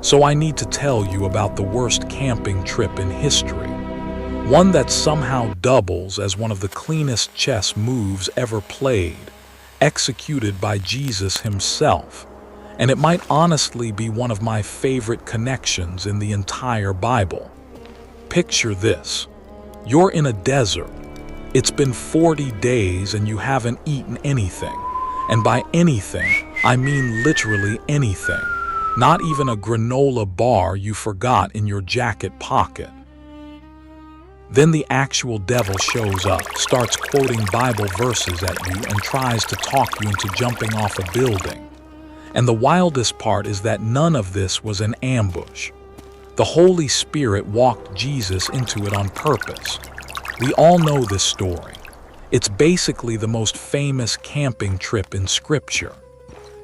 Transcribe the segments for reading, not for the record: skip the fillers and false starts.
So I need to tell you about the worst camping trip in history. One that somehow doubles as one of the cleanest chess moves ever played, executed by Jesus himself. And it might honestly be one of my favorite connections in the entire Bible. Picture this. You're in a desert. It's been 40 days and you haven't eaten anything. And by anything, I mean literally anything. Not even a granola bar you forgot in your jacket pocket. Then the actual devil shows up, starts quoting Bible verses at you, and tries to talk you into jumping off a building. And the wildest part is that none of this was an ambush. The Holy Spirit walked Jesus into it on purpose. We all know this story. It's basically the most famous camping trip in Scripture.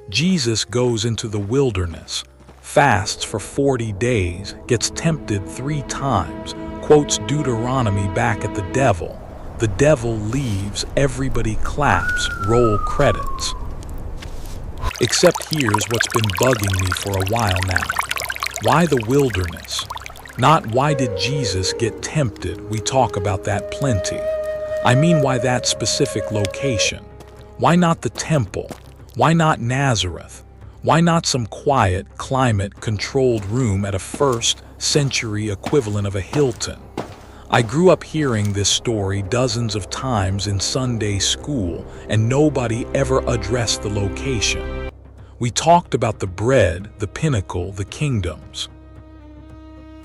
Jesus goes into the wilderness, fasts for 40 days, gets tempted 3 times, quotes Deuteronomy back at the devil. The devil leaves, everybody claps, roll credits. Except here's what's been bugging me for a while now. Why the wilderness? Not why did Jesus get tempted, we talk about that plenty. I mean, why that specific location? Why not the temple? Why not Nazareth? Why not some quiet, climate-controlled room at a first-century equivalent of a Hilton? I grew up hearing this story dozens of times in Sunday school, and nobody ever addressed the location. We talked about the bread, the pinnacle, the kingdoms.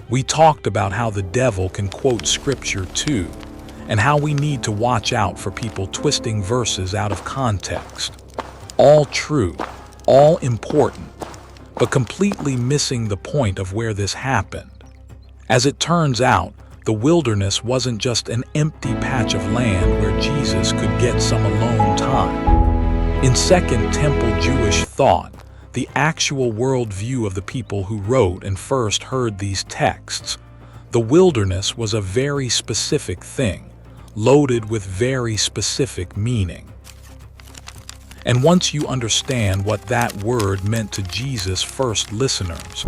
We talked about how the devil can quote scripture too, and how we need to watch out for people twisting verses out of context. All true, all important, but completely missing the point of where this happened. As it turns out, the wilderness wasn't just an empty patch of land where Jesus could get some alone time. In Second Temple Jewish thought, the actual worldview of the people who wrote and first heard these texts, the wilderness was a very specific thing, loaded with very specific meaning. And once you understand what that word meant to Jesus' first listeners,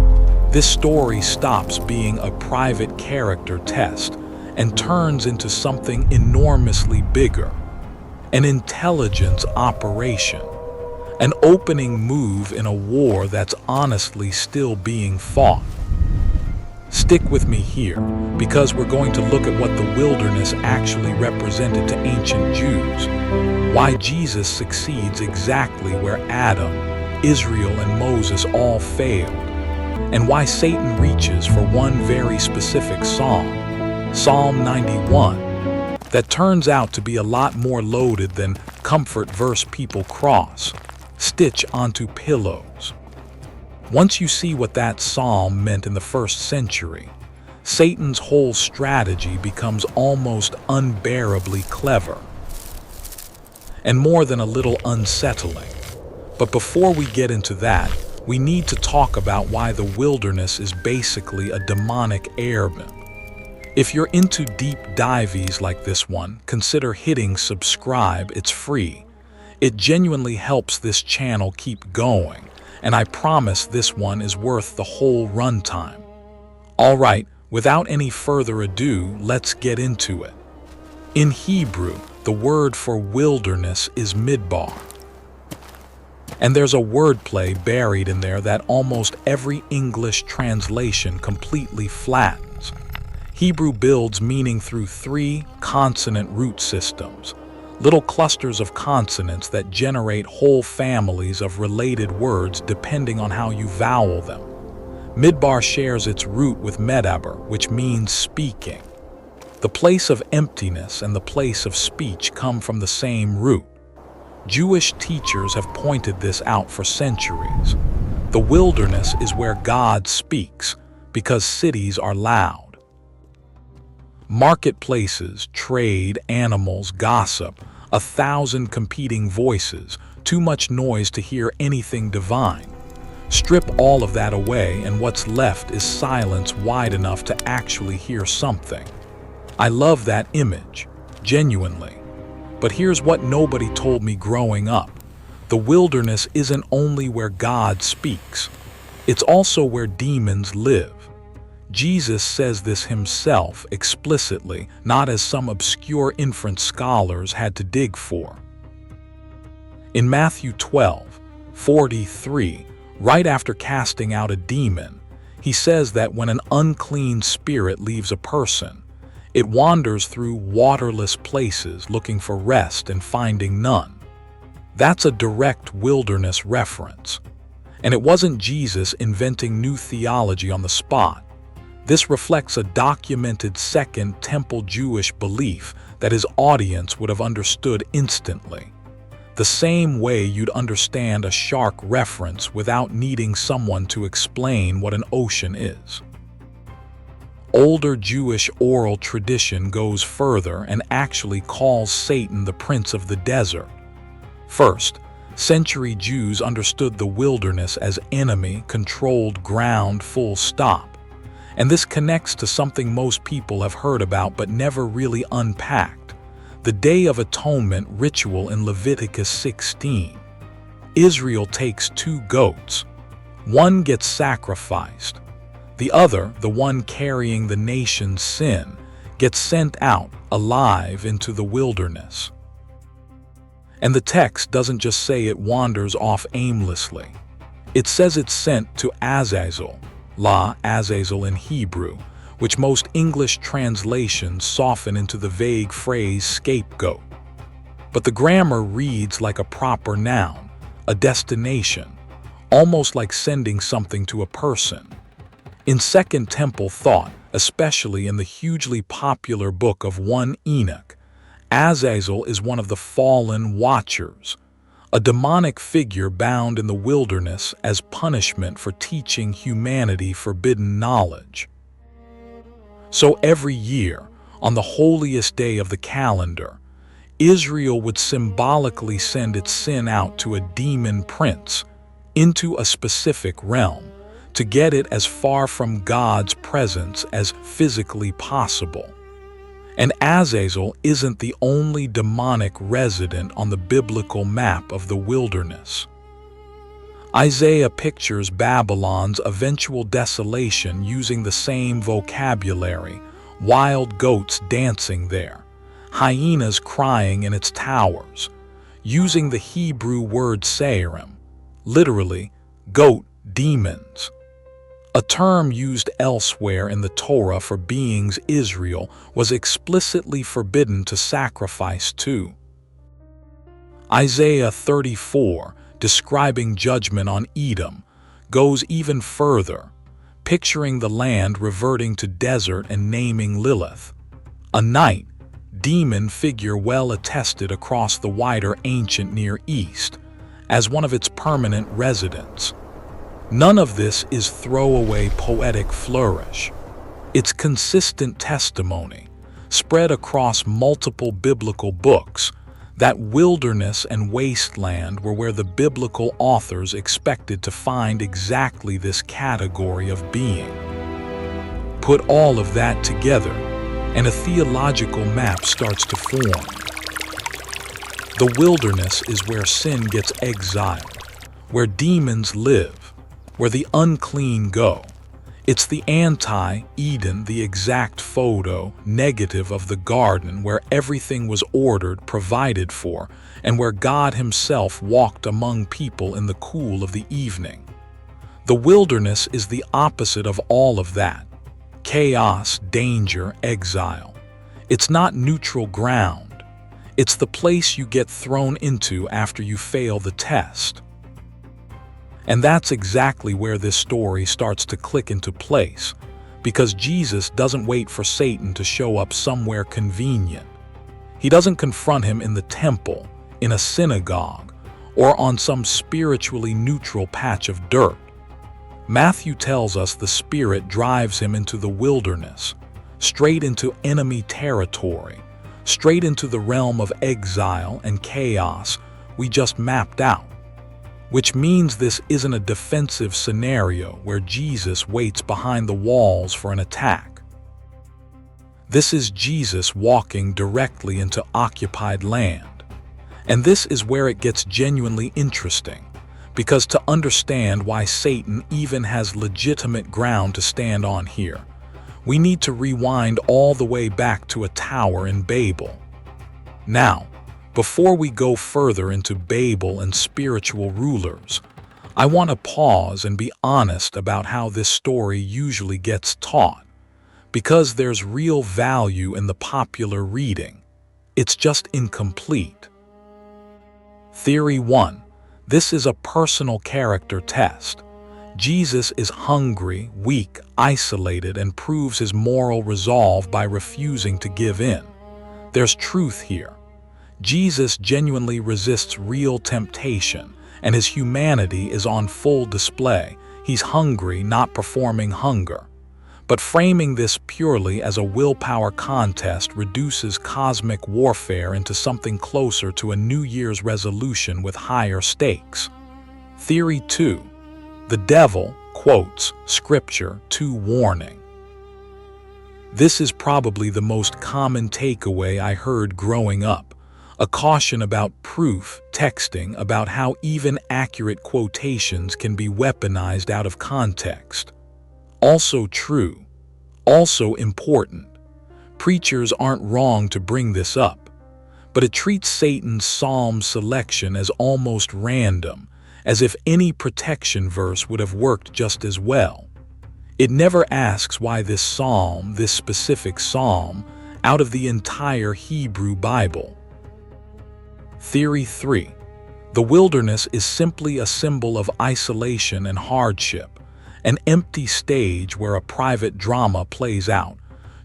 this story stops being a private character test and turns into something enormously bigger. An intelligence operation. An opening move in a war that's honestly still being fought. Stick with me here, because we're going to look at what the wilderness actually represented to ancient Jews, why Jesus succeeds exactly where Adam, Israel, and Moses all failed, and why Satan reaches for one very specific psalm, Psalm 91, that turns out to be a lot more loaded than comfort verse people cross, stitch onto pillows. Once you see what that psalm meant in the first century, Satan's whole strategy becomes almost unbearably clever. And more than a little unsettling. But before we get into that, we need to talk about why the wilderness is basically a demonic airbend. If you're into deep dives like this one, consider hitting subscribe. It's free. It genuinely helps this channel keep going, and I promise this one is worth the whole runtime. All right, without any further ado, let's get into it. In Hebrew, the word for wilderness is midbar. And there's a wordplay buried in there that almost every English translation completely flattens. Hebrew builds meaning through 3 consonant root systems, little clusters of consonants that generate whole families of related words depending on how you vowel them. Midbar shares its root with medaber, which means speaking. The place of emptiness and the place of speech come from the same root. Jewish teachers have pointed this out for centuries. The wilderness is where God speaks, because cities are loud. Marketplaces, trade, animals, gossip, 1,000 competing voices, too much noise to hear anything divine. Strip all of that away, and what's left is silence wide enough to actually hear something. I love that image, genuinely. But here's what nobody told me growing up. The wilderness isn't only where God speaks. It's also where demons live. Jesus says this himself explicitly, not as some obscure inference scholars had to dig for. In Matthew 12:43, right after casting out a demon, he says that when an unclean spirit leaves a person, it wanders through waterless places looking for rest and finding none. That's a direct wilderness reference. And it wasn't Jesus inventing new theology on the spot. This reflects a documented Second Temple Jewish belief that his audience would have understood instantly. The same way you'd understand a shark reference without needing someone to explain what an ocean is. Older Jewish oral tradition goes further and actually calls Satan the prince of the desert. First, century Jews understood the wilderness as enemy-controlled ground, full stop. And this connects to something most people have heard about but never really unpacked: the Day of Atonement ritual in Leviticus 16. Israel takes 2 goats. One gets sacrificed. The other, the one carrying the nation's sin, gets sent out alive into the wilderness. And the text doesn't just say it wanders off aimlessly. It says it's sent to Azazel, Azazel in Hebrew, which most English translations soften into the vague phrase scapegoat. But the grammar reads like a proper noun, a destination, almost like sending something to a person. In Second Temple thought, especially in the hugely popular book of 1 Enoch, Azazel is one of the fallen watchers, a demonic figure bound in the wilderness as punishment for teaching humanity forbidden knowledge. So every year, on the holiest day of the calendar, Israel would symbolically send its sin out to a demon prince, into a specific realm, to get it as far from God's presence as physically possible. And Azazel isn't the only demonic resident on the biblical map of the wilderness. Isaiah pictures Babylon's eventual desolation using the same vocabulary: wild goats dancing there, hyenas crying in its towers, using the Hebrew word seirim, literally goat demons. A term used elsewhere in the Torah for beings Israel was explicitly forbidden to sacrifice to. Isaiah 34, describing judgment on Edom, goes even further, picturing the land reverting to desert and naming Lilith, a night demon figure well attested across the wider ancient Near East, as one of its permanent residents. None of this is throwaway poetic flourish. It's consistent testimony, spread across multiple biblical books, that wilderness and wasteland were where the biblical authors expected to find exactly this category of being. Put all of that together, and a theological map starts to form. The wilderness is where sin gets exiled, where demons live, where the unclean go. It's the anti-Eden, the exact photo, negative of the garden where everything was ordered, provided for, and where God himself walked among people in the cool of the evening. The wilderness is the opposite of all of that: chaos, danger, exile. It's not neutral ground. It's the place you get thrown into after you fail the test. And that's exactly where this story starts to click into place, because Jesus doesn't wait for Satan to show up somewhere convenient. He doesn't confront him in the temple, in a synagogue, or on some spiritually neutral patch of dirt. Matthew tells us the Spirit drives him into the wilderness, straight into enemy territory, straight into the realm of exile and chaos we just mapped out. Which means this isn't a defensive scenario where Jesus waits behind the walls for an attack. This is Jesus walking directly into occupied land. And this is where it gets genuinely interesting, because to understand why Satan even has legitimate ground to stand on here, we need to rewind all the way back to a tower in Babel. Now, before we go further into Babel and spiritual rulers, I want to pause and be honest about how this story usually gets taught. Because there's real value in the popular reading, it's just incomplete. Theory 1. This is a personal character test. Jesus is hungry, weak, isolated, and proves his moral resolve by refusing to give in. There's truth here. Jesus genuinely resists real temptation, and his humanity is on full display. He's hungry, not performing hunger. But framing this purely as a willpower contest reduces cosmic warfare into something closer to a New Year's resolution with higher stakes. Theory 2. The devil quotes Scripture to warning. This is probably the most common takeaway I heard growing up. A caution about proof, texting about how even accurate quotations can be weaponized out of context. Also true, also important. Preachers aren't wrong to bring this up, but it treats Satan's psalm selection as almost random, as if any protection verse would have worked just as well. It never asks why this psalm, this specific psalm, out of the entire Hebrew Bible. Theory 3. The wilderness is simply a symbol of isolation and hardship, an empty stage where a private drama plays out,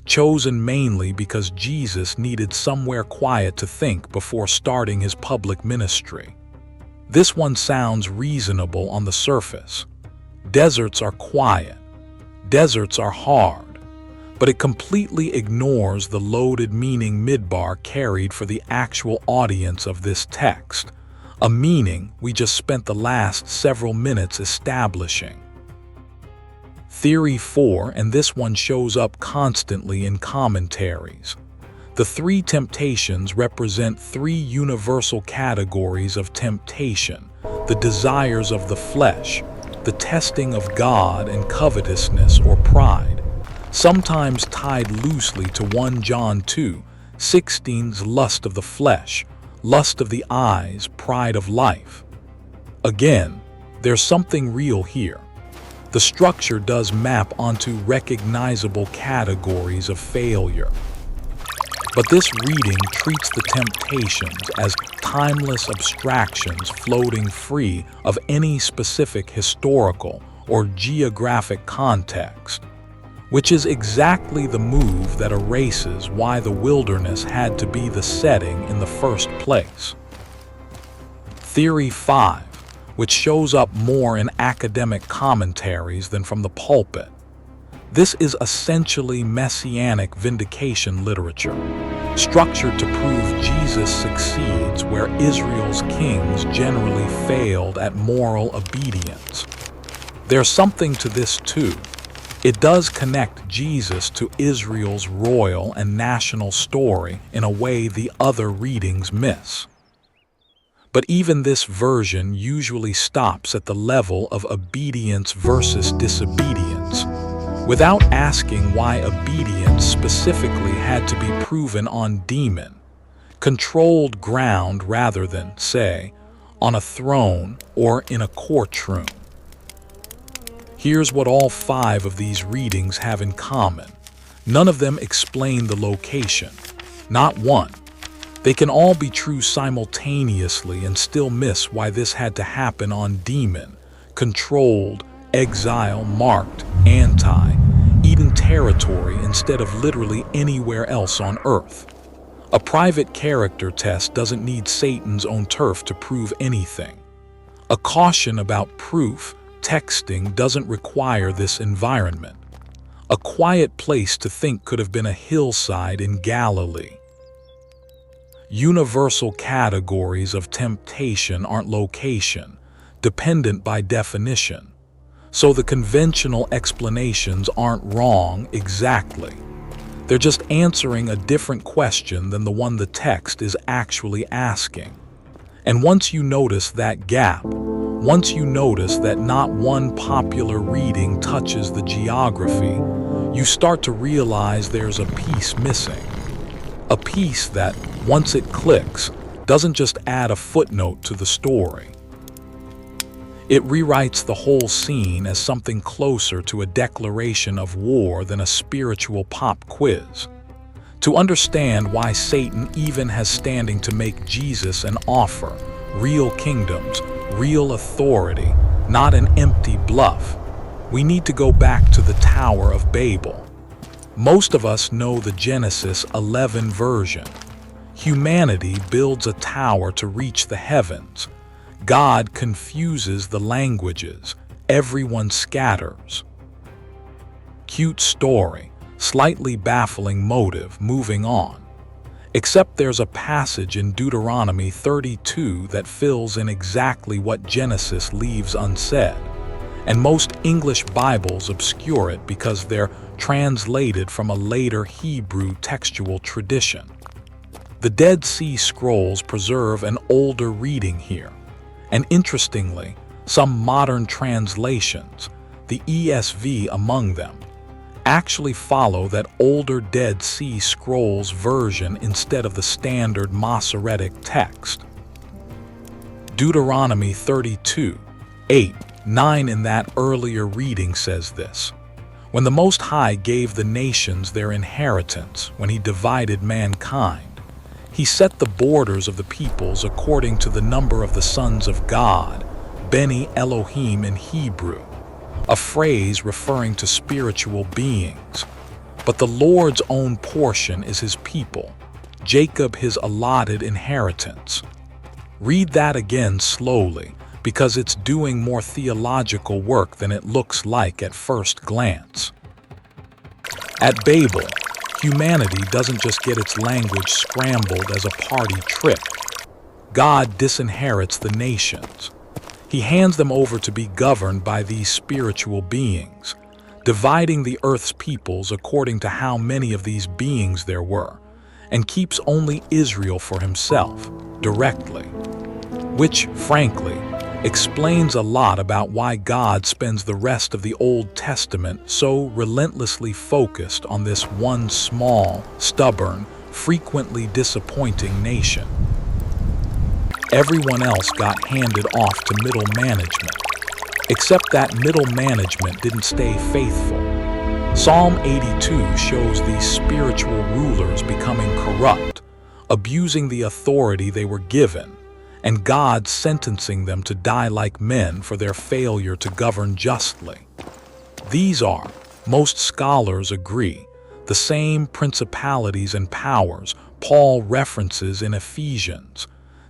chosen mainly because Jesus needed somewhere quiet to think before starting his public ministry. This one sounds reasonable on the surface. Deserts are quiet. Deserts are hard. But it completely ignores the loaded meaning Midbar carried for the actual audience of this text, a meaning we just spent the last several minutes establishing. Theory 4, and this one shows up constantly in commentaries. The three temptations represent three universal categories of temptation: the desires of the flesh, the testing of God, and covetousness or pride, sometimes tied loosely to 1 John 2:16's lust of the flesh, lust of the eyes, pride of life. Again, there's something real here. The structure does map onto recognizable categories of failure. But this reading treats the temptations as timeless abstractions floating free of any specific historical or geographic context, which is exactly the move that erases why the wilderness had to be the setting in the first place. Theory 5, which shows up more in academic commentaries than from the pulpit. This is essentially messianic vindication literature, structured to prove Jesus succeeds where Israel's kings generally failed at moral obedience. There's something to this too. It does connect Jesus to Israel's royal and national story in a way the other readings miss. But even this version usually stops at the level of obedience versus disobedience, without asking why obedience specifically had to be proven on demon-controlled ground rather than, say, on a throne or in a courtroom. Here's what all 5 of these readings have in common. None of them explain the location, not one. They can all be true simultaneously and still miss why this had to happen on demon, controlled, exile, marked, anti-Eden territory instead of literally anywhere else on earth. A private character test doesn't need Satan's own turf to prove anything. A caution about proof, texting doesn't require this environment. A quiet place to think could have been a hillside in Galilee. Universal categories of temptation aren't location, dependent by definition. So the conventional explanations aren't wrong exactly. They're just answering a different question than the one the text is actually asking. And once you notice that gap, Once you notice that not one popular reading touches the geography, you start to realize there's a piece missing. A piece that, once it clicks, doesn't just add a footnote to the story. It rewrites the whole scene as something closer to a declaration of war than a spiritual pop quiz. To understand why Satan even has standing to make Jesus an offer, real kingdoms, real authority, not an empty bluff, we need to go back to the Tower of Babel. Most of us know the Genesis 11 version. Humanity builds a tower to reach the heavens. God confuses the languages. Everyone scatters. Cute story, slightly baffling motive, moving on. Except there's a passage in Deuteronomy 32 that fills in exactly what Genesis leaves unsaid. And most English Bibles obscure it because they're translated from a later Hebrew textual tradition. The Dead Sea Scrolls preserve an older reading here. And interestingly, some modern translations, the ESV among them, actually follow that older Dead Sea Scrolls version instead of the standard Masoretic text. Deuteronomy 32:8-9 in that earlier reading says this: When the Most High gave the nations their inheritance, when he divided mankind, he set the borders of the peoples according to the number of the sons of God, Beni Elohim in Hebrew, a phrase referring to spiritual beings. But the Lord's own portion is his people, Jacob his allotted inheritance. Read that again slowly, because it's doing more theological work than it looks like at first glance. At Babel, humanity doesn't just get its language scrambled as a party trick. God disinherits the nations. He hands them over to be governed by these spiritual beings, dividing the earth's peoples according to how many of these beings there were, and keeps only Israel for himself, directly. Which, frankly, explains a lot about why God spends the rest of the Old Testament so relentlessly focused on this one small, stubborn, frequently disappointing nation. Everyone else got handed off to middle management, except that middle management didn't stay faithful. Psalm 82 shows these spiritual rulers becoming corrupt, abusing the authority they were given, and God sentencing them to die like men for their failure to govern justly. These are, most scholars agree, the same principalities and powers Paul references in Ephesians,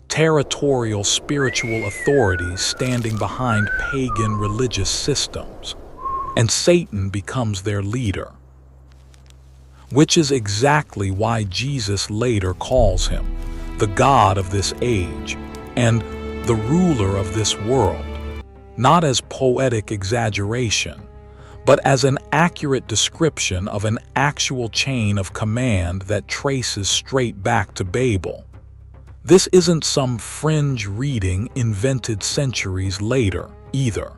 territorial spiritual authorities standing behind pagan religious systems, and Satan becomes their leader. Which is exactly why Jesus later calls him the God of this age and the ruler of this world, not as poetic exaggeration, but as an accurate description of an actual chain of command that traces straight back to Babel. This isn't some fringe reading invented centuries later, either.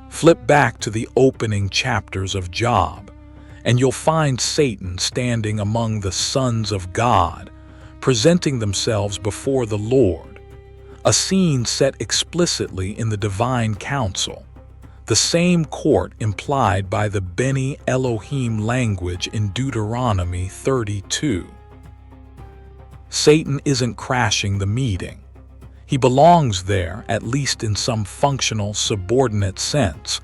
Flip back to the opening chapters of Job, and you'll find Satan standing among the sons of God, presenting themselves before the Lord, a scene set explicitly in the divine council, the same court implied by the Beni Elohim language in Deuteronomy 32. Satan isn't crashing the meeting. He belongs there, at least in some functional, subordinate sense,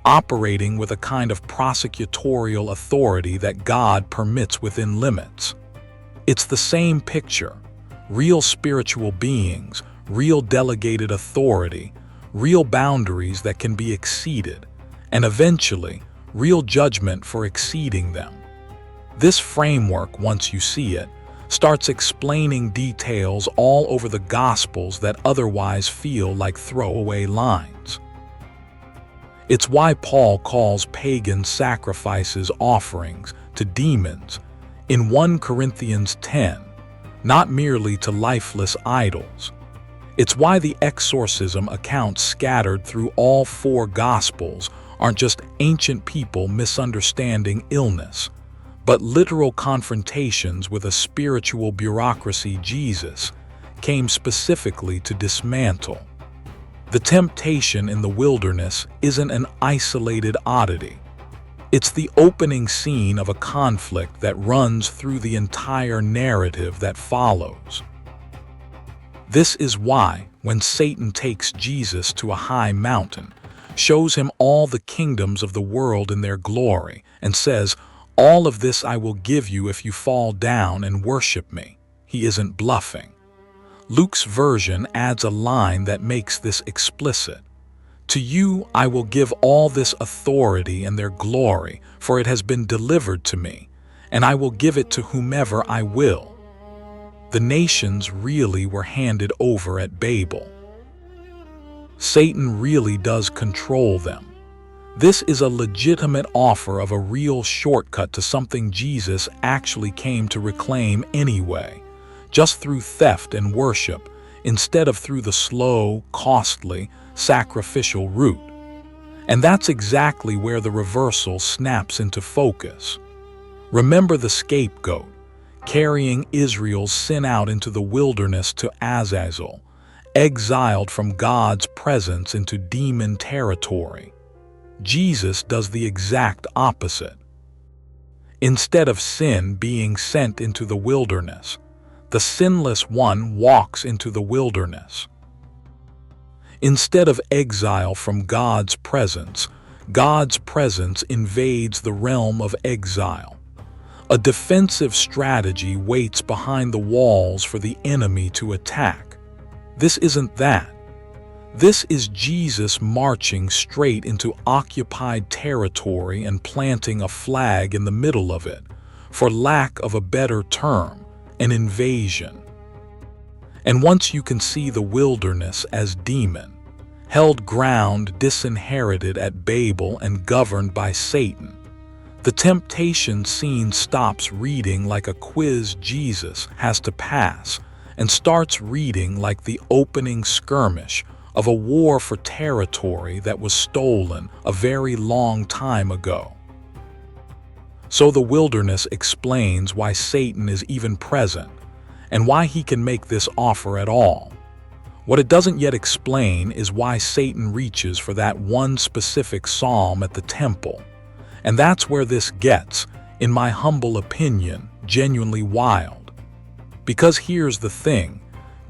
operating with a kind of prosecutorial authority that God permits within limits. It's the same picture: real spiritual beings, real delegated authority, real boundaries that can be exceeded, and eventually, real judgment for exceeding them. This framework, once you see it, starts explaining details all over the Gospels that otherwise feel like throwaway lines. It's why Paul calls pagan sacrifices offerings to demons in 1 Corinthians 10, not merely to lifeless idols. It's why the exorcism accounts scattered through all four Gospels aren't just ancient people misunderstanding illness, but literal confrontations with a spiritual bureaucracy Jesus came specifically to dismantle. The temptation in the wilderness isn't an isolated oddity. It's the opening scene of a conflict that runs through the entire narrative that follows. This is why, when Satan takes Jesus to a high mountain, shows him all the kingdoms of the world in their glory, and says, "All of this I will give you if you fall down and worship me," he isn't bluffing. Luke's version adds a line that makes this explicit. "To you I will give all this authority and their glory, for it has been delivered to me, and I will give it to whomever I will." The nations really were handed over at Babel. Satan really does control them. This is a legitimate offer of a real shortcut to something Jesus actually came to reclaim anyway, just through theft and worship, instead of through the slow, costly, sacrificial route. And that's exactly where the reversal snaps into focus. Remember the scapegoat, carrying Israel's sin out into the wilderness to Azazel, exiled from God's presence into demon territory. Jesus does the exact opposite. Instead of sin being sent into the wilderness, the sinless one walks into the wilderness. Instead of exile from God's presence invades the realm of exile. A defensive strategy waits behind the walls for the enemy to attack. This isn't that. This is Jesus marching straight into occupied territory and planting a flag in the middle of it, for lack of a better term, an invasion. And once you can see the wilderness as demon, held ground disinherited at Babel and governed by Satan, the temptation scene stops reading like a quiz Jesus has to pass and starts reading like the opening skirmish of a war for territory that was stolen a very long time ago. So the wilderness explains why Satan is even present and why he can make this offer at all. What it doesn't yet explain is why Satan reaches for that one specific psalm at the temple. And that's where this gets, in my humble opinion, genuinely wild. Because here's the thing,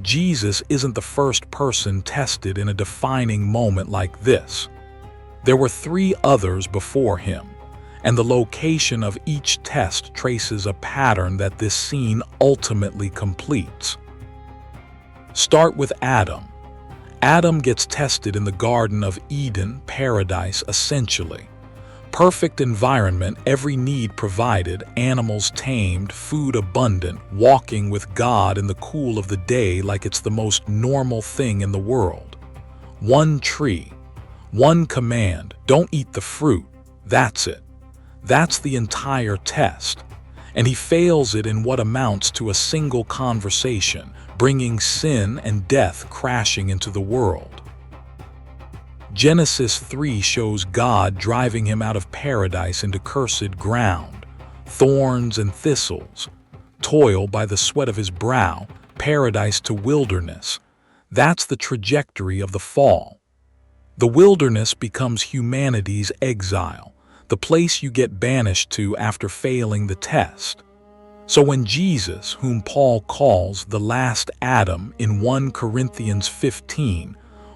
Jesus isn't the first person tested in a defining moment like this. There were 3 others before him, and the location of each test traces a pattern that this scene ultimately completes. Start with Adam. Adam gets tested in the Garden of Eden, paradise essentially. Perfect environment, every need provided, animals tamed, food abundant, walking with God in the cool of the day like it's the most normal thing in the world. One tree, one command, don't eat the fruit, that's it. That's the entire test. And he fails it in what amounts to a single conversation, bringing sin and death crashing into the world. Genesis 3 shows God driving him out of paradise into cursed ground, thorns and thistles, toil by the sweat of his brow, paradise to wilderness. That's the trajectory of the fall. The wilderness becomes humanity's exile, the place you get banished to after failing the test. So when Jesus, whom Paul calls the last Adam in 1 Corinthians 15,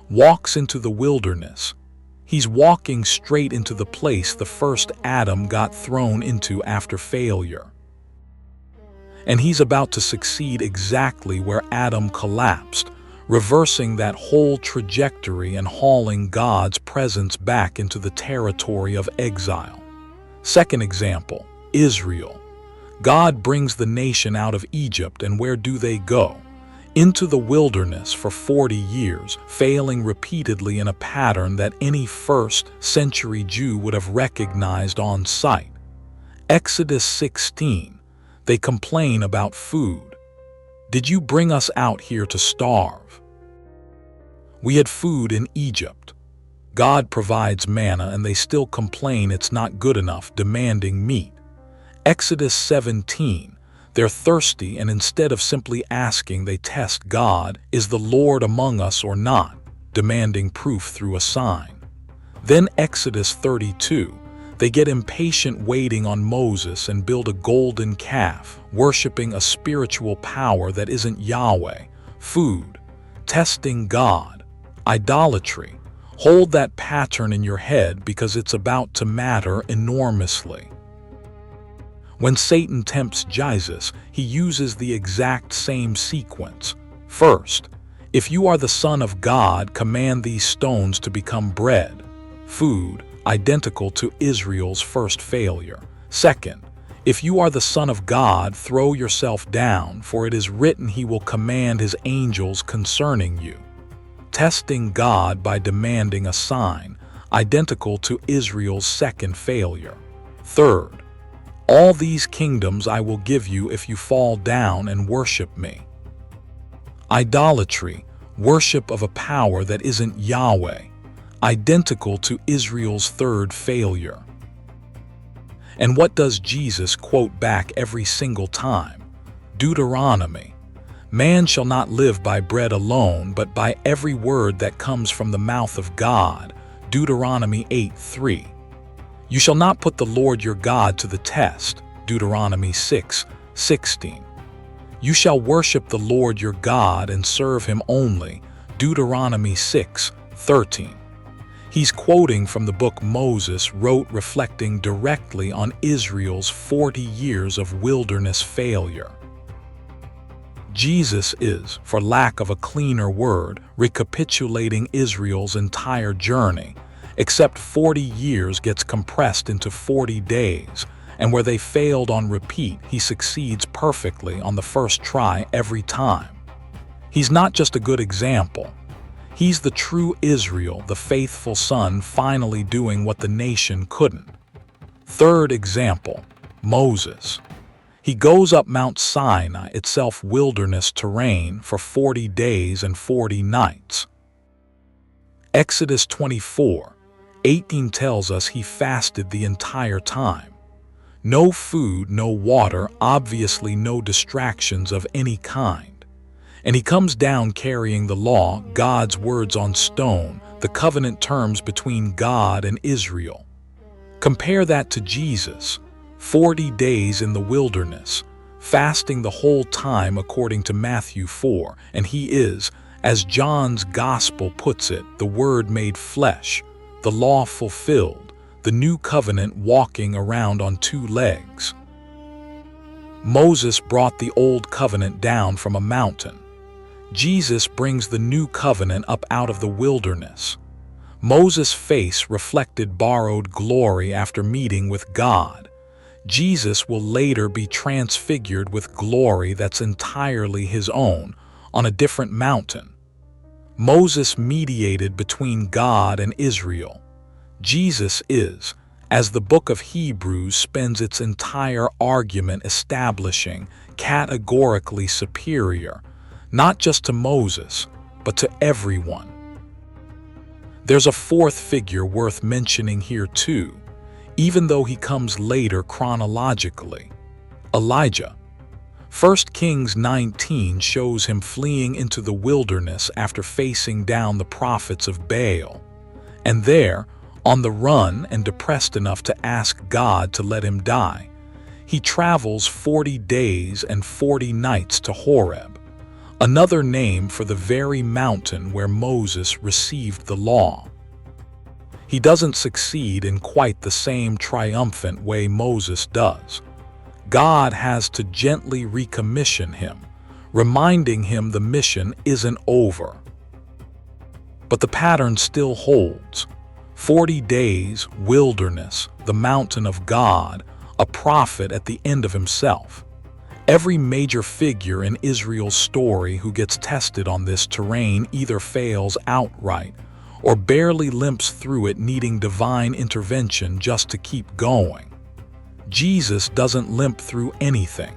walks into the wilderness, he's walking straight into the place the first Adam got thrown into after failure. And he's about to succeed exactly where Adam collapsed, reversing that whole trajectory and hauling God's presence back into the territory of exile. Second example, Israel. God brings the nation out of Egypt, and where do they go? Into the wilderness for 40 years, failing repeatedly in a pattern that any first-century Jew would have recognized on sight. Exodus 16, they complain about food. Did you bring us out here to starve? We had food in Egypt. God provides manna and they still complain it's not good enough, demanding meat. Exodus 17. They're thirsty and instead of simply asking, they test God, is the Lord among us or not, demanding proof through a sign. Then Exodus 32. They get impatient waiting on Moses and build a golden calf, worshiping a spiritual power that isn't Yahweh. Food, testing God, idolatry. Hold that pattern in your head because it's about to matter enormously. When Satan tempts Jesus, he uses the exact same sequence. First, if you are the Son of God, command these stones to become bread. Food, identical to Israel's first failure. Second, if you are the Son of God, throw yourself down, for it is written he will command his angels concerning you. Testing God by demanding a sign, identical to Israel's second failure. Third, all these kingdoms I will give you if you fall down and worship me. Idolatry, worship of a power that isn't Yahweh, identical to Israel's third failure. And what does Jesus quote back every single time? Deuteronomy. Man shall not live by bread alone, but by every word that comes from the mouth of God. Deuteronomy 8:3. You shall not put the Lord your God to the test. Deuteronomy 6:16. You shall worship the Lord your God and serve him only. Deuteronomy 6:13. He's quoting from the book Moses wrote, reflecting directly on Israel's 40 years of wilderness failure. Jesus is, for lack of a cleaner word, recapitulating Israel's entire journey, except 40 years gets compressed into 40 days, and where they failed on repeat, he succeeds perfectly on the first try every time. He's not just a good example. He's the true Israel, the faithful son finally doing what the nation couldn't. Third example, Moses. He goes up Mount Sinai, itself wilderness terrain, for 40 days and 40 nights. Exodus 24:18 tells us he fasted the entire time. No food, no water, obviously no distractions of any kind. And he comes down carrying the law, God's words on stone, the covenant terms between God and Israel. Compare that to Jesus, 40 days in the wilderness, fasting the whole time according to Matthew 4, and he is, as John's gospel puts it, the Word made flesh, the law fulfilled, the new covenant walking around on two legs. Moses brought the old covenant down from a mountain. Jesus brings the new covenant up out of the wilderness. Moses' face reflected borrowed glory after meeting with God. Jesus will later be transfigured with glory that's entirely his own on a different mountain. Moses mediated between God and Israel. Jesus is, as the book of Hebrews spends its entire argument establishing, categorically superior, not just to Moses, but to everyone. There's a fourth figure worth mentioning here too, even though he comes later chronologically. Elijah. 1 Kings 19 shows him fleeing into the wilderness after facing down the prophets of Baal. And there, on the run and depressed enough to ask God to let him die, he travels 40 days and 40 nights to Horeb, another name for the very mountain where Moses received the law. He doesn't succeed in quite the same triumphant way Moses does. God has to gently recommission him, reminding him the mission isn't over. But the pattern still holds. 40 days, wilderness, the mountain of God, a prophet at the end of himself. Every major figure in Israel's story who gets tested on this terrain either fails outright or barely limps through it, needing divine intervention just to keep going. Jesus doesn't limp through anything.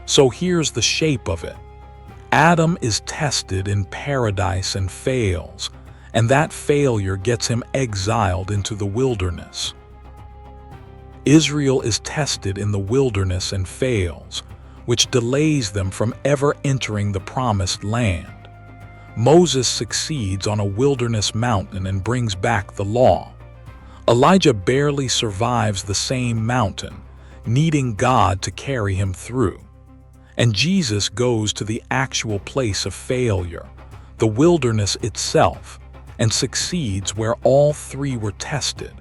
So here's the shape of it. Adam is tested in paradise and fails. and that failure gets him exiled into the wilderness. Israel is tested in the wilderness and fails, which delays them from ever entering the promised land. Moses succeeds on a wilderness mountain and brings back the law. Elijah barely survives the same mountain, needing God to carry him through. And Jesus goes to the actual place of failure, the wilderness itself, and succeeds where all three were tested.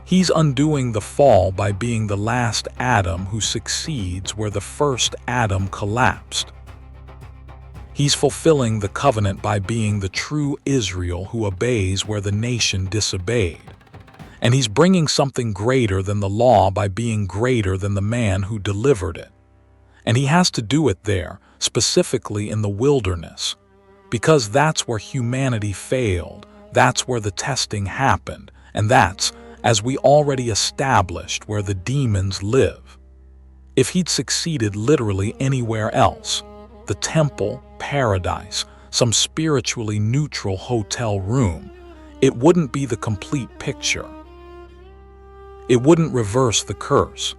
He's undoing the fall by being the last Adam who succeeds where the first Adam collapsed. He's fulfilling the covenant by being the true Israel who obeys where the nation disobeyed. And he's bringing something greater than the law by being greater than the man who delivered it. And he has to do it there, specifically in the wilderness, because that's where humanity failed, that's where the testing happened, and that's, as we already established, where the demons live. If he'd succeeded literally anywhere else, the temple, paradise, some spiritually neutral hotel room, it wouldn't be the complete picture. It wouldn't reverse the curse.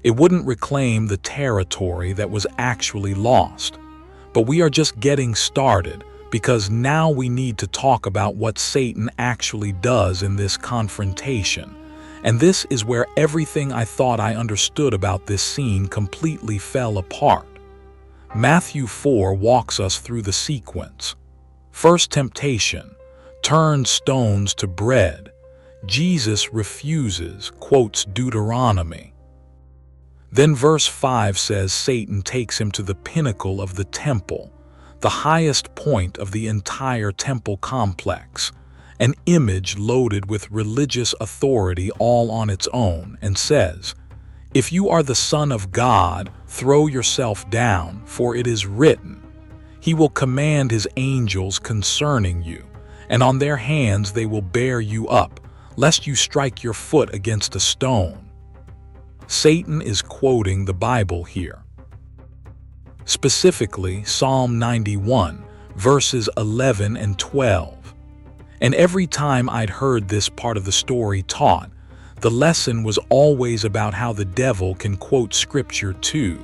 It wouldn't reclaim the territory that was actually lost. But we are just getting started, because now we need to talk about what Satan actually does in this confrontation. And this is where everything I thought I understood about this scene completely fell apart. Matthew 4 walks us through the sequence. First temptation, turn stones to bread. Jesus refuses, quotes Deuteronomy. Then verse 5 says Satan takes him to the pinnacle of the temple, the highest point of the entire temple complex, an image loaded with religious authority all on its own, and says, "If you are the Son of God, throw yourself down, for it is written, He will command His angels concerning you, and on their hands they will bear you up, lest you strike your foot against a stone." Satan is quoting the Bible here. Specifically, Psalm 91, verses 11 and 12. And every time I'd heard this part of the story taught, the lesson was always about how the devil can quote scripture too,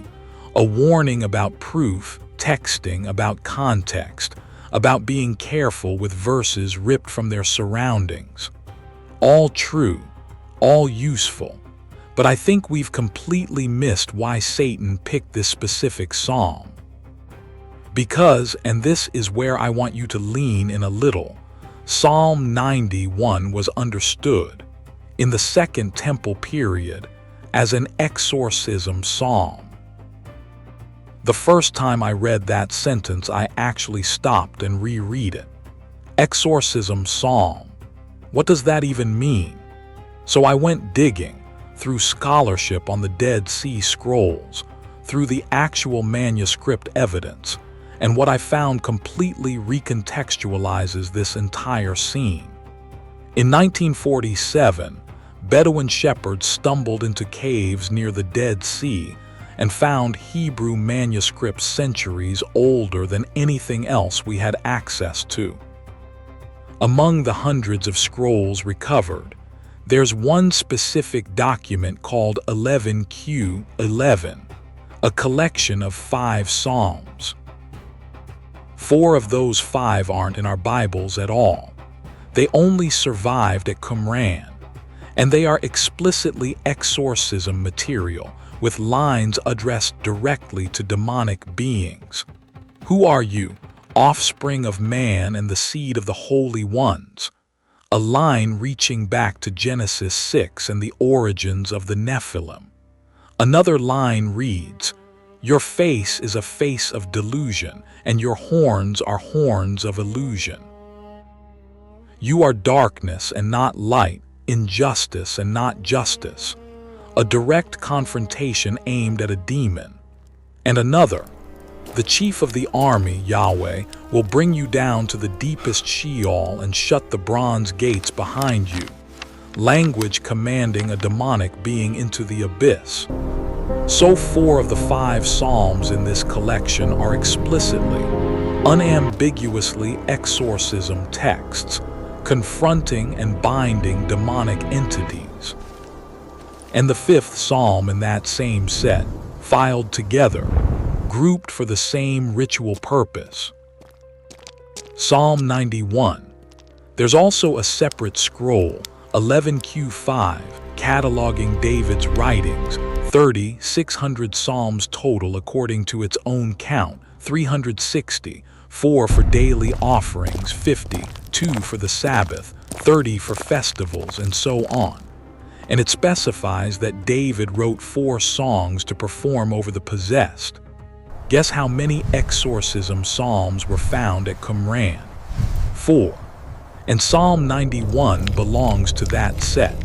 a warning about proof, texting, about context, about being careful with verses ripped from their surroundings. All true, all useful, but I think we've completely missed why Satan picked this specific psalm. Because, and this is where I want you to lean in a little, Psalm 91 was understood, in the Second Temple period, as an exorcism psalm. The first time I read that sentence, I actually stopped and reread it. Exorcism psalm. What does that even mean? So I went digging, through scholarship on the Dead Sea Scrolls, through the actual manuscript evidence, and what I found completely recontextualizes this entire scene. In 1947, Bedouin shepherds stumbled into caves near the Dead Sea and found Hebrew manuscripts centuries older than anything else we had access to. Among the hundreds of scrolls recovered, there's one specific document called 11Q11, a collection of 5 psalms. 4 of those 5 aren't in our Bibles at all. They only survived at Qumran, and they are explicitly exorcism material, with lines addressed directly to demonic beings. Who are you, offspring of man and the seed of the holy ones? A line reaching back to Genesis 6 and the origins of the Nephilim. Another line reads, "Your face is a face of delusion, and your horns are horns of illusion. You are darkness and not light, injustice and not justice." A direct confrontation aimed at a demon. And another, "The chief of the army, Yahweh, will bring you down to the deepest Sheol and shut the bronze gates behind you." Language commanding a demonic being into the abyss. So 4 of the 5 psalms in this collection are explicitly, unambiguously exorcism texts, confronting and binding demonic entities. And the fifth psalm in that same set, filed together, grouped for the same ritual purpose. Psalm 91. There's also a separate scroll, 11Q5, cataloging David's writings, 600 psalms total according to its own count, 360, 4 for daily offerings, 50, 2 for the Sabbath, 30 for festivals, and so on. And it specifies that David wrote 4 songs to perform over the possessed. Guess how many exorcism psalms were found at Qumran? 4. And Psalm 91 belongs to that set.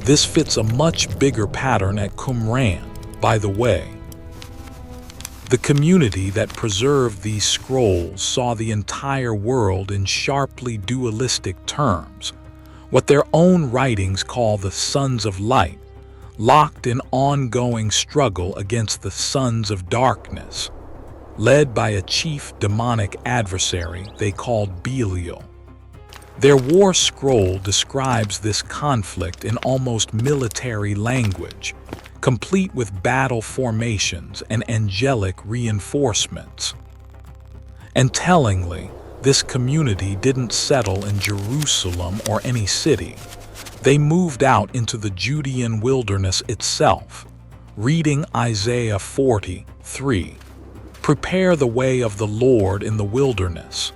This fits a much bigger pattern at Qumran, by the way. The community that preserved these scrolls saw the entire world in sharply dualistic terms, what their own writings call the sons of light, locked in ongoing struggle against the sons of darkness, led by a chief demonic adversary they called Belial. Their war scroll describes this conflict in almost military language, complete with battle formations and angelic reinforcements. And tellingly, this community didn't settle in Jerusalem or any city. They moved out into the Judean wilderness itself, reading Isaiah 40:3. Prepare the way of the Lord in the wilderness,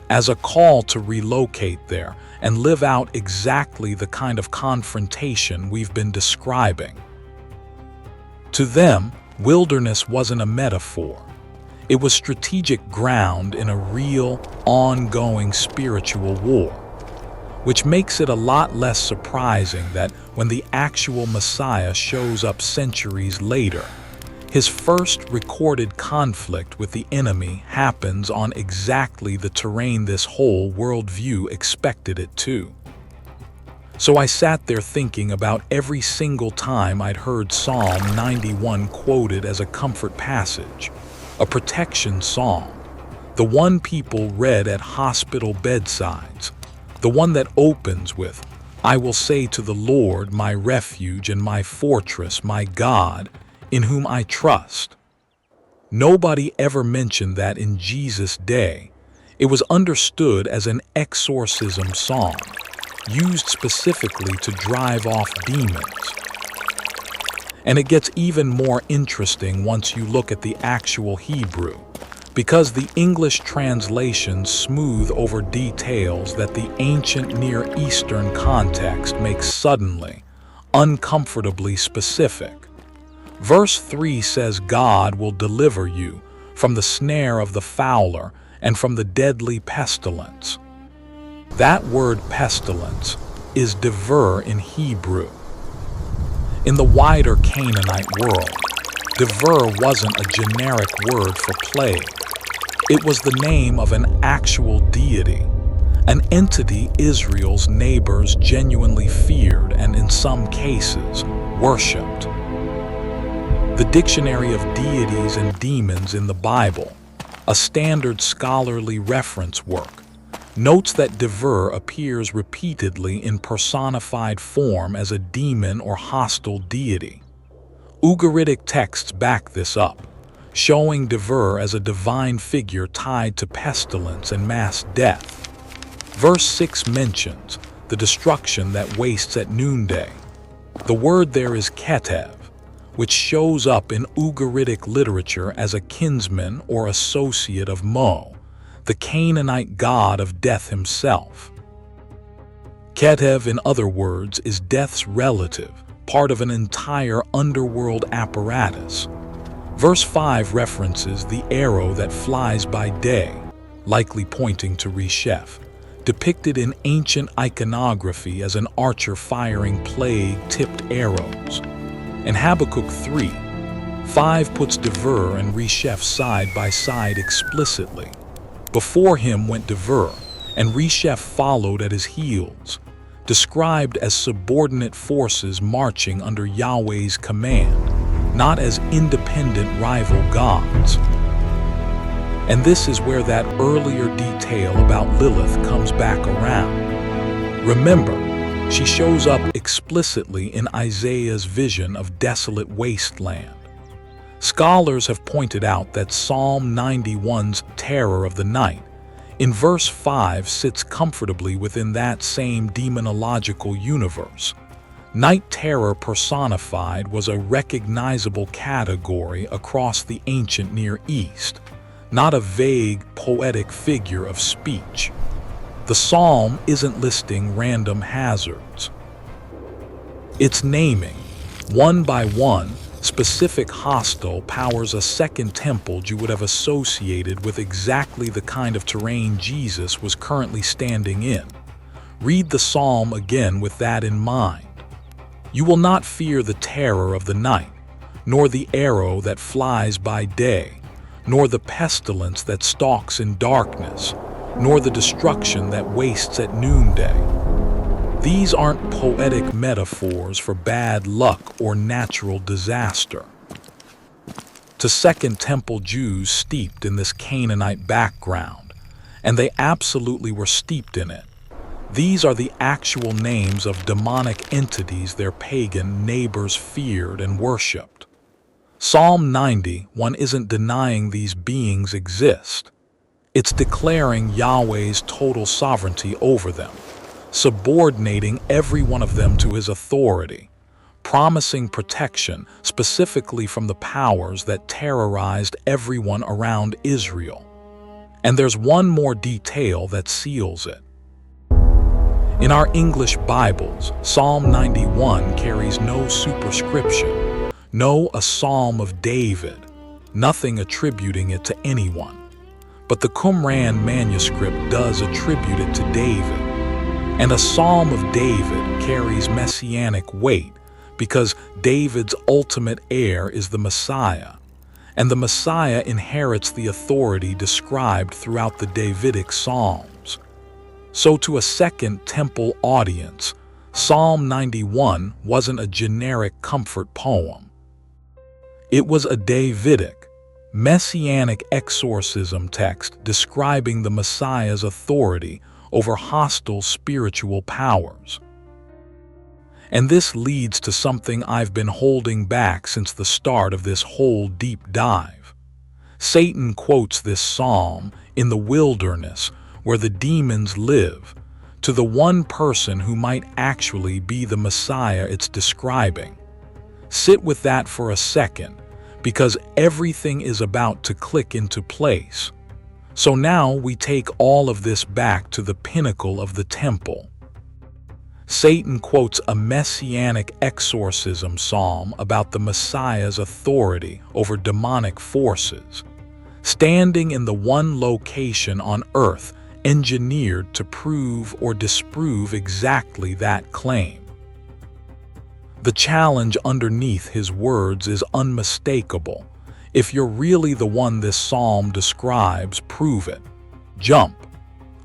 as a call to relocate there and live out exactly the kind of confrontation we've been describing. To them, wilderness wasn't a metaphor. It was strategic ground in a real, ongoing spiritual war, which makes it a lot less surprising that when the actual Messiah shows up centuries later, his first recorded conflict with the enemy happens on exactly the terrain this whole worldview expected it to. So I sat there thinking about every single time I'd heard Psalm 91 quoted as a comfort passage, a protection psalm, the one people read at hospital bedsides, the one that opens with, "I will say to the Lord, my refuge and my fortress, my God, in whom I trust." Nobody ever mentioned that in Jesus' day. It was understood as an exorcism psalm, used specifically to drive off demons. And it gets even more interesting once you look at the actual Hebrew, because the English translations smooth over details that the ancient Near Eastern context makes suddenly, uncomfortably specific. Verse 3 says God will deliver you from the snare of the fowler and from the deadly pestilence. That word pestilence is dever in Hebrew. In the wider Canaanite world, dever wasn't a generic word for plague. It was the name of an actual deity, an entity Israel's neighbors genuinely feared and in some cases worshipped. The Dictionary of Deities and Demons in the Bible, a standard scholarly reference work, notes that dever appears repeatedly in personified form as a demon or hostile deity. Ugaritic texts back this up, showing dever as a divine figure tied to pestilence and mass death. Verse 6 mentions the destruction that wastes at noonday. The word there is ketev, which shows up in Ugaritic literature as a kinsman or associate of Mo, the Canaanite god of death himself. Ketev, in other words, is death's relative, part of an entire underworld apparatus. Verse 5 references the arrow that flies by day, likely pointing to Resheph, depicted in ancient iconography as an archer firing plague-tipped arrows. And Habakkuk 3:5 puts dever and Resheph side by side explicitly. Before him went dever, and Resheph followed at his heels, described as subordinate forces marching under Yahweh's command, not as independent rival gods. And this is where that earlier detail about Lilith comes back around. Remember, she shows up explicitly in Isaiah's vision of desolate wasteland. Scholars have pointed out that Psalm 91's terror of the night in verse 5 sits comfortably within that same demonological universe. Night terror personified was a recognizable category across the ancient Near East, not a vague, poetic figure of speech. The psalm isn't listing random hazards. It's naming, one by one, specific hostile powers a second temple you would have associated with exactly the kind of terrain Jesus was currently standing in. Read the psalm again with that in mind. You will not fear the terror of the night, nor the arrow that flies by day, nor the pestilence that stalks in darkness, nor the destruction that wastes at noonday. These aren't poetic metaphors for bad luck or natural disaster. To Second Temple Jews steeped in this Canaanite background, and they absolutely were steeped in it, these are the actual names of demonic entities their pagan neighbors feared and worshipped. Psalm 91 isn't denying these beings exist. It's declaring Yahweh's total sovereignty over them, subordinating every one of them to his authority, promising protection specifically from the powers that terrorized everyone around Israel. And there's one more detail that seals it. In our English Bibles, Psalm 91 carries no superscription, no a Psalm of David, nothing attributing it to anyone. But the Qumran manuscript does attribute it to David. And a Psalm of David carries messianic weight because David's ultimate heir is the Messiah, and the Messiah inherits the authority described throughout the Davidic Psalms. So to a Second Temple audience, Psalm 91 wasn't a generic comfort poem. It was a Davidic, messianic exorcism text describing the Messiah's authority over hostile spiritual powers. And this leads to something I've been holding back since the start of this whole deep dive. Satan quotes this psalm in the wilderness where the demons live to the one person who might actually be the Messiah it's describing. Sit with that for a second, because everything is about to click into place. So now we take all of this back to the pinnacle of the temple. Satan quotes a messianic exorcism psalm about the Messiah's authority over demonic forces, standing in the one location on earth engineered to prove or disprove exactly that claim. The challenge underneath his words is unmistakable. If you're really the one this psalm describes, prove it. Jump.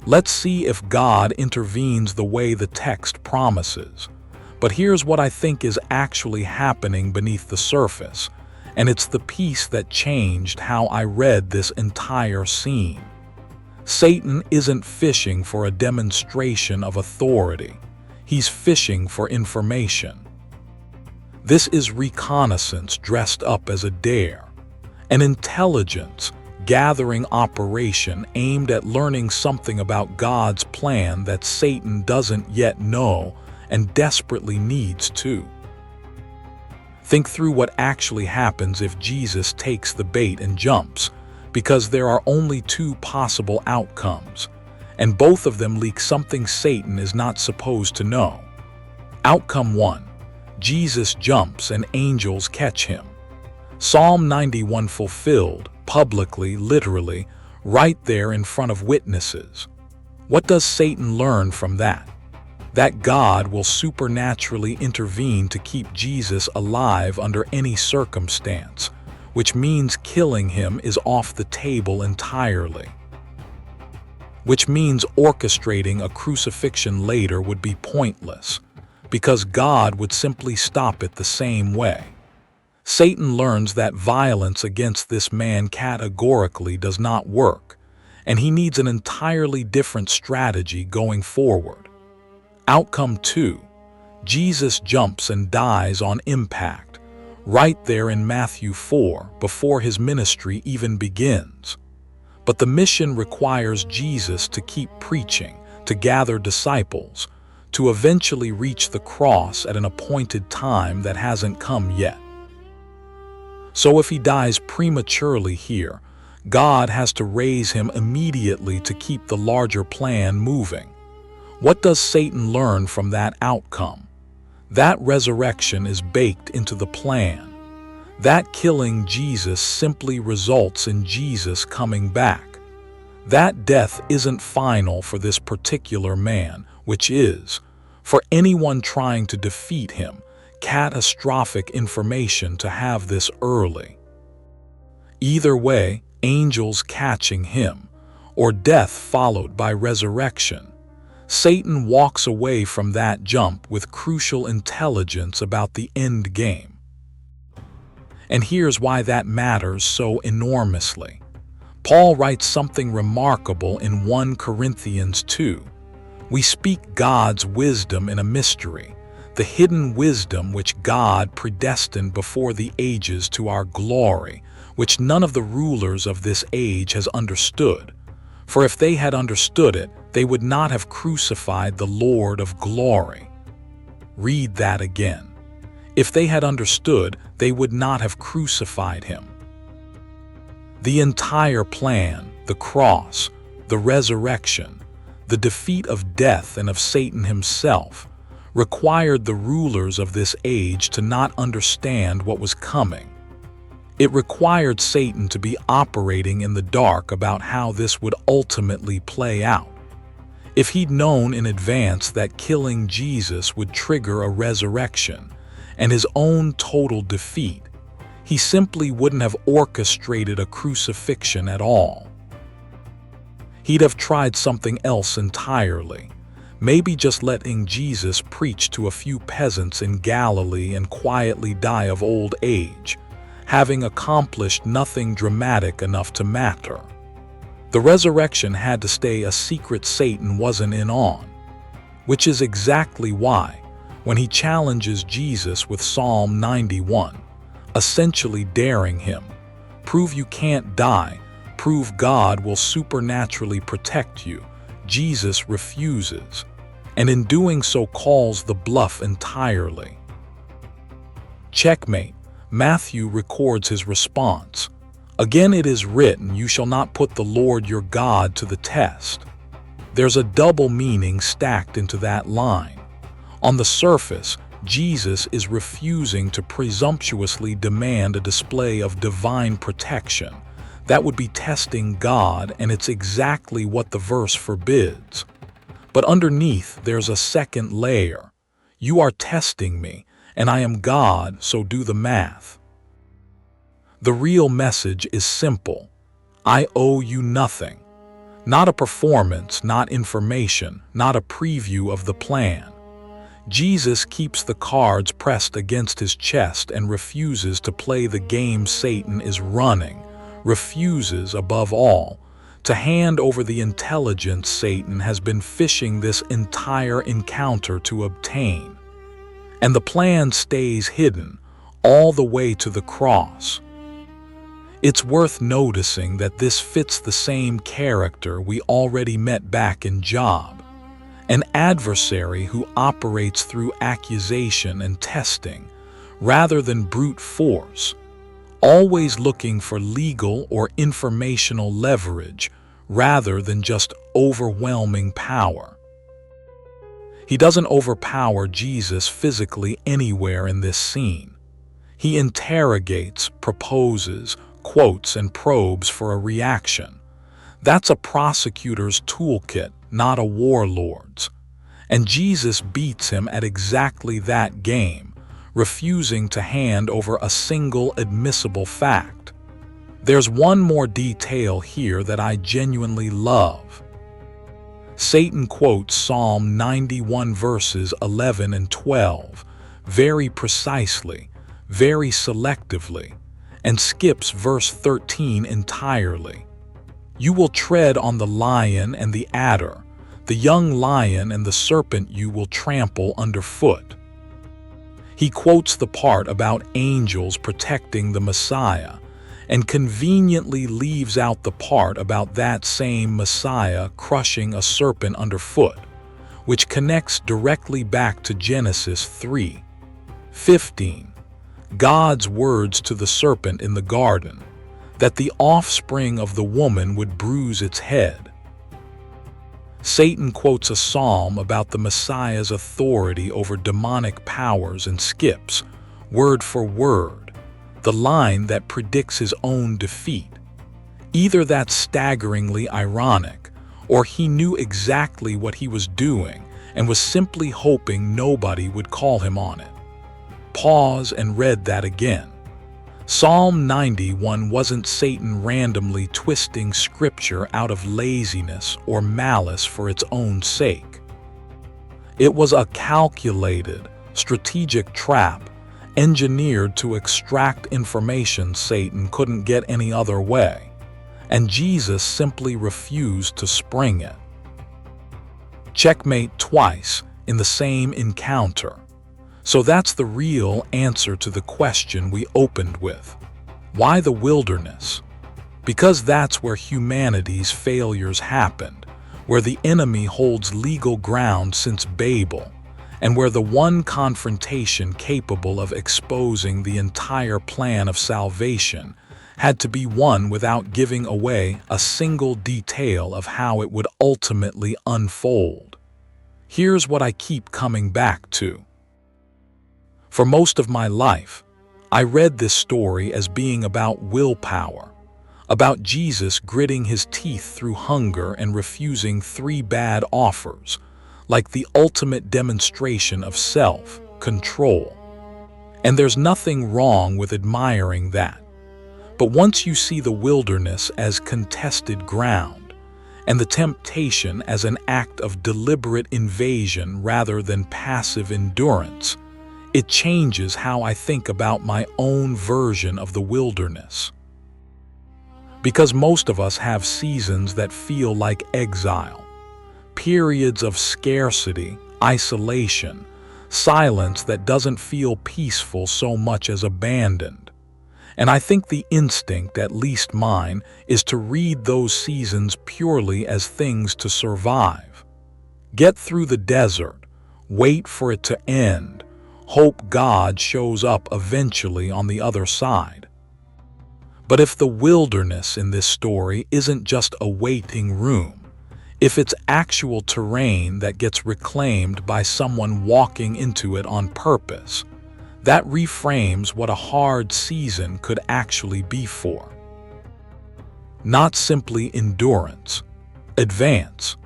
Let's see if God intervenes the way the text promises. But here's what I think is actually happening beneath the surface, and it's the piece that changed how I read this entire scene. Satan isn't fishing for a demonstration of authority. He's fishing for information. This is reconnaissance dressed up as a dare, an intelligence-gathering operation aimed at learning something about God's plan that Satan doesn't yet know and desperately needs to. Think through what actually happens if Jesus takes the bait and jumps, because there are only two possible outcomes, and both of them leak something Satan is not supposed to know. Outcome 1. Jesus jumps and angels catch him. Psalm 91 fulfilled, publicly, literally, right there in front of witnesses. What does Satan learn from that? That God will supernaturally intervene to keep Jesus alive under any circumstance, which means killing him is off the table entirely. Which means orchestrating a crucifixion later would be pointless, because God would simply stop it the same way. Satan learns that violence against this man categorically does not work, and he needs an entirely different strategy going forward. Outcome 2. Jesus jumps and dies on impact, right there in Matthew 4, before his ministry even begins. But the mission requires Jesus to keep preaching, to gather disciples, to eventually reach the cross at an appointed time that hasn't come yet. So if he dies prematurely here, God has to raise him immediately to keep the larger plan moving. What does Satan learn from that outcome? That resurrection is baked into the plan. That killing Jesus simply results in Jesus coming back. That death isn't final for this particular man, which is, for anyone trying to defeat him, catastrophic information to have this early. Either way, angels catching him, or death followed by resurrection. Satan walks away from that jump with crucial intelligence about the end game. And here's why that matters so enormously. Paul writes something remarkable in 1 Corinthians 2. We speak God's wisdom in a mystery, the hidden wisdom which God predestined before the ages to our glory, which none of the rulers of this age has understood. For if they had understood it, they would not have crucified the Lord of glory. Read that again. If they had understood, they would not have crucified him. The entire plan, the cross, the resurrection, the defeat of death and of Satan himself, required the rulers of this age to not understand what was coming. It required Satan to be operating in the dark about how this would ultimately play out. If he'd known in advance that killing Jesus would trigger a resurrection and his own total defeat, he simply wouldn't have orchestrated a crucifixion at all. He'd have tried something else entirely, maybe just letting Jesus preach to a few peasants in Galilee and quietly die of old age, having accomplished nothing dramatic enough to matter. The resurrection had to stay a secret Satan wasn't in on, which is exactly why, when he challenges Jesus with Psalm 91, essentially daring him, prove you can't die, prove God will supernaturally protect you, Jesus refuses, and in doing so calls the bluff entirely. Checkmate. Matthew records his response. Again it is written, you shall not put the Lord your God to the test. There's a double meaning stacked into that line. On the surface, Jesus is refusing to presumptuously demand a display of divine protection. That would be testing God, and it's exactly what the verse forbids. But underneath, there's a second layer. You are testing me, and I am God, so do the math. The real message is simple. I owe you nothing. Not a performance, not information, not a preview of the plan. Jesus keeps the cards pressed against his chest and refuses to play the game Satan is running, refuses, above all, to hand over the intelligence Satan has been fishing this entire encounter to obtain. And the plan stays hidden, all the way to the cross. It's worth noticing that this fits the same character we already met back in Job, an adversary who operates through accusation and testing, rather than brute force, always looking for legal or informational leverage rather than just overwhelming power. He doesn't overpower Jesus physically anywhere in this scene. He interrogates, proposes, quotes, and probes for a reaction. That's a prosecutor's toolkit, not a warlord's. And Jesus beats him at exactly that game, refusing to hand over a single admissible fact. There's one more detail here that I genuinely love. Satan quotes Psalm 91 verses 11 and 12 very precisely, very selectively, and skips verse 13 entirely. You will tread on the lion and the adder, the young lion and the serpent you will trample underfoot. He quotes the part about angels protecting the Messiah, and conveniently leaves out the part about that same Messiah crushing a serpent underfoot, which connects directly back to Genesis 3:15, God's words to the serpent in the garden, that the offspring of the woman would bruise its head. Satan quotes a psalm about the Messiah's authority over demonic powers and skips, word for word, the line that predicts his own defeat. Either that's staggeringly ironic, or he knew exactly what he was doing and was simply hoping nobody would call him on it. Pause and read that again. Psalm 91 wasn't Satan randomly twisting scripture out of laziness or malice for its own sake. It was a calculated, strategic trap engineered to extract information Satan couldn't get any other way, and Jesus simply refused to spring it. Checkmate twice in the same encounter. So that's the real answer to the question we opened with. Why the wilderness? Because that's where humanity's failures happened, where the enemy holds legal ground since Babel, and where the one confrontation capable of exposing the entire plan of salvation had to be won without giving away a single detail of how it would ultimately unfold. Here's what I keep coming back to. For most of my life, I read this story as being about willpower, about Jesus gritting his teeth through hunger and refusing 3 bad offers, like the ultimate demonstration of self-control. And there's nothing wrong with admiring that. But once you see the wilderness as contested ground, and the temptation as an act of deliberate invasion rather than passive endurance, it changes how I think about my own version of the wilderness. Because most of us have seasons that feel like exile, periods of scarcity, isolation, silence that doesn't feel peaceful so much as abandoned. And I think the instinct, at least mine, is to read those seasons purely as things to survive. Get through the desert, wait for it to end, hope God shows up eventually on the other side. But if the wilderness in this story isn't just a waiting room, if it's actual terrain that gets reclaimed by someone walking into it on purpose, that reframes what a hard season could actually be for. Not simply endurance, advance.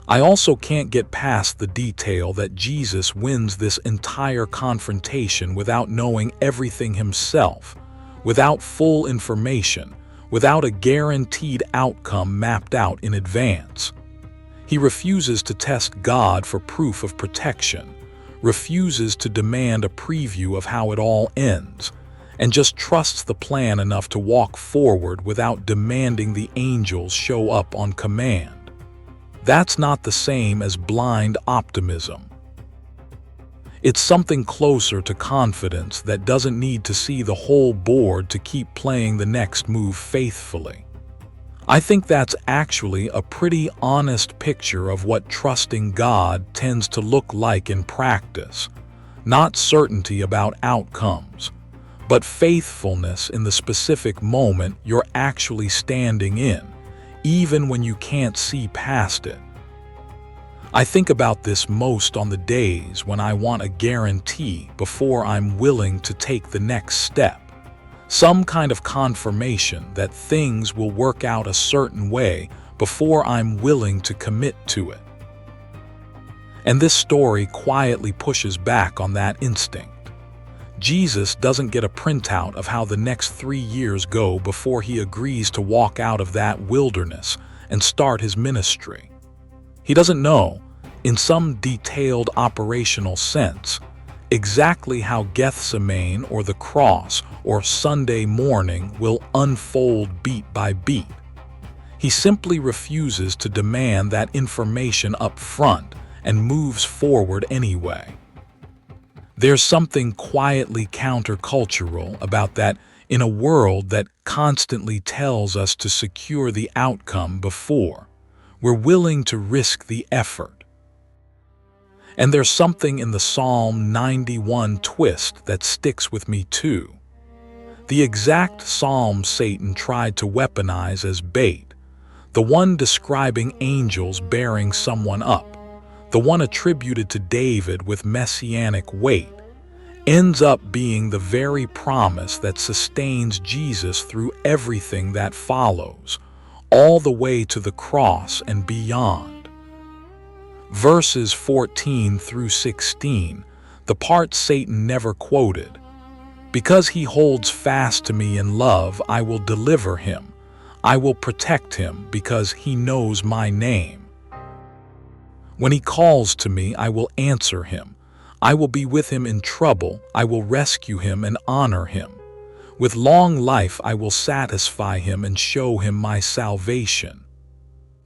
I also can't get past the detail that Jesus wins this entire confrontation without knowing everything himself, without full information, without a guaranteed outcome mapped out in advance. He refuses to test God for proof of protection, refuses to demand a preview of how it all ends, and just trusts the plan enough to walk forward without demanding the angels show up on command. That's not the same as blind optimism. It's something closer to confidence that doesn't need to see the whole board to keep playing the next move faithfully. I think that's actually a pretty honest picture of what trusting God tends to look like in practice. Not certainty about outcomes, but faithfulness in the specific moment you're actually standing in, even when you can't see past it. I think about this most on the days when I want a guarantee before I'm willing to take the next step. Some kind of confirmation that things will work out a certain way before I'm willing to commit to it. And this story quietly pushes back on that instinct. Jesus doesn't get a printout of how the next 3 years go before he agrees to walk out of that wilderness and start his ministry. He doesn't know, in some detailed operational sense, exactly how Gethsemane or the cross or Sunday morning will unfold beat by beat. He simply refuses to demand that information up front and moves forward anyway. There's something quietly countercultural about that in a world that constantly tells us to secure the outcome before we're willing to risk the effort. And there's something in the Psalm 91 twist that sticks with me too. The exact psalm Satan tried to weaponize as bait, the one describing angels bearing someone up, the one attributed to David with messianic weight, ends up being the very promise that sustains Jesus through everything that follows, all the way to the cross and beyond. Verses 14 through 16, the part Satan never quoted. Because he holds fast to me in love, I will deliver him. I will protect him because he knows my name. When he calls to me, I will answer him. I will be with him in trouble. I will rescue him and honor him. With long life I will satisfy him and show him my salvation.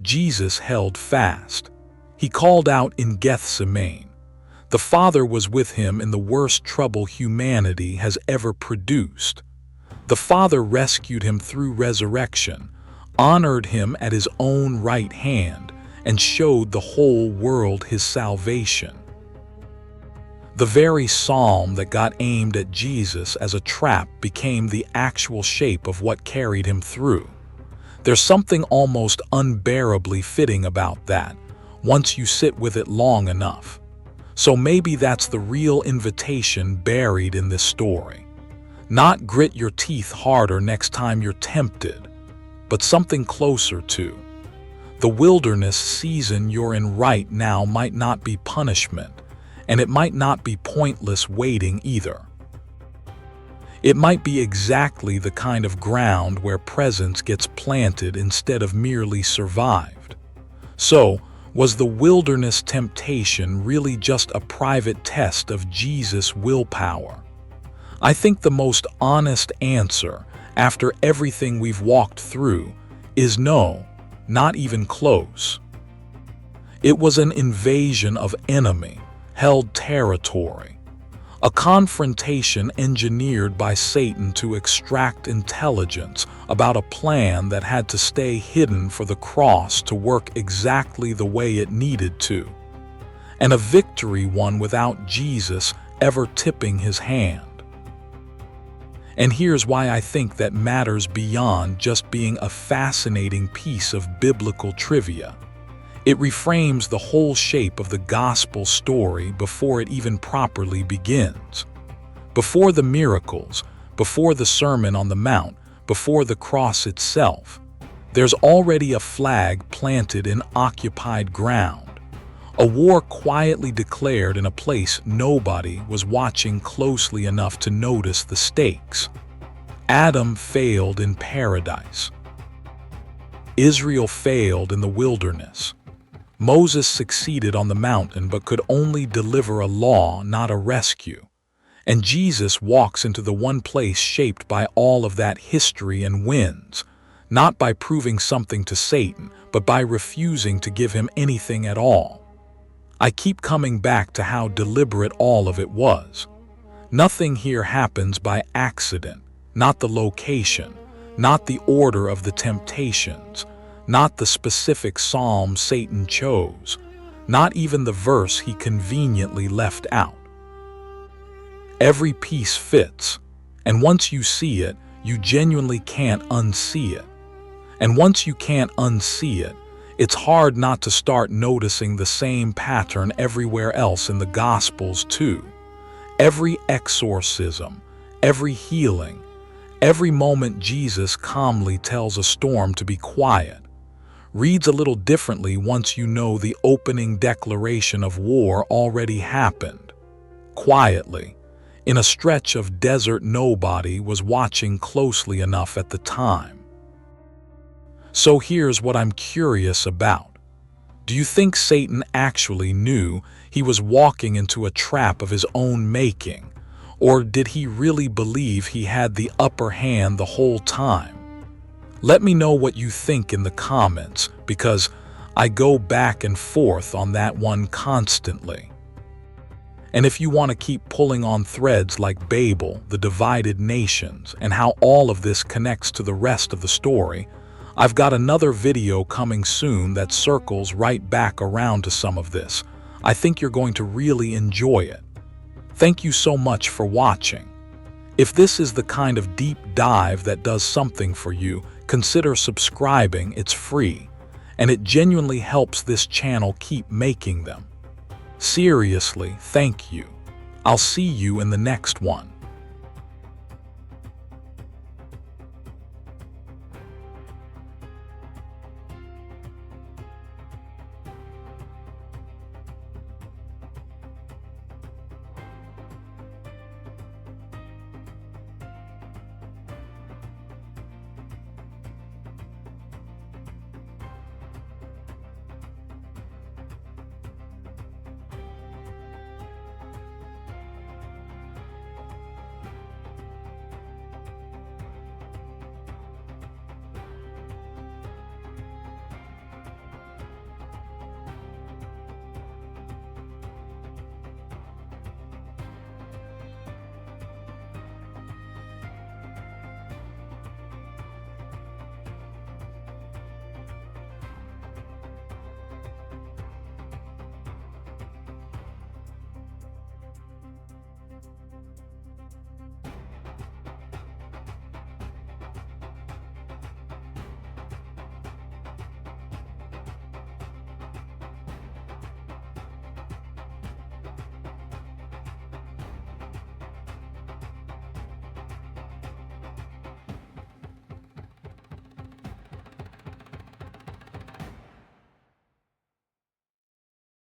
Jesus held fast. He called out in Gethsemane. The Father was with him in the worst trouble humanity has ever produced. The Father rescued him through resurrection, honored him at his own right hand, and showed the whole world his salvation. The very psalm that got aimed at Jesus as a trap became the actual shape of what carried him through. There's something almost unbearably fitting about that, once you sit with it long enough. So maybe that's the real invitation buried in this story. Not grit your teeth harder next time you're tempted, but something closer to. The wilderness season you're in right now might not be punishment, and it might not be pointless waiting either. It might be exactly the kind of ground where presence gets planted instead of merely survived. So, was the wilderness temptation really just a private test of Jesus' willpower? I think the most honest answer, after everything we've walked through, is no, not even close. It was an invasion of enemy, held territory, a confrontation engineered by Satan to extract intelligence about a plan that had to stay hidden for the cross to work exactly the way it needed to, and a victory won without Jesus ever tipping his hand. And here's why I think that matters beyond just being a fascinating piece of biblical trivia. It reframes the whole shape of the gospel story before it even properly begins. Before the miracles, before the Sermon on the Mount, before the cross itself, there's already a flag planted in occupied ground. A war quietly declared in a place nobody was watching closely enough to notice the stakes. Adam failed in paradise. Israel failed in the wilderness. Moses succeeded on the mountain but could only deliver a law, not a rescue. And Jesus walks into the one place shaped by all of that history and wins, not by proving something to Satan, but by refusing to give him anything at all. I keep coming back to how deliberate all of it was. Nothing here happens by accident, not the location, not the order of the temptations, not the specific psalm Satan chose, not even the verse he conveniently left out. Every piece fits, and once you see it, you genuinely can't unsee it. And once you can't unsee it, it's hard not to start noticing the same pattern everywhere else in the Gospels too. Every exorcism, every healing, every moment Jesus calmly tells a storm to be quiet, reads a little differently once you know the opening declaration of war already happened. Quietly, in a stretch of desert nobody was watching closely enough at the time. So here's what I'm curious about. Do you think Satan actually knew he was walking into a trap of his own making? Or did he really believe he had the upper hand the whole time? Let me know what you think in the comments, because I go back and forth on that one constantly. And if you want to keep pulling on threads like Babel, the divided nations, and how all of this connects to the rest of the story, I've got another video coming soon that circles right back around to some of this. I think you're going to really enjoy it. Thank you so much for watching. If this is the kind of deep dive that does something for you, consider subscribing. It's free, and it genuinely helps this channel keep making them. Seriously, thank you. I'll see you in the next one.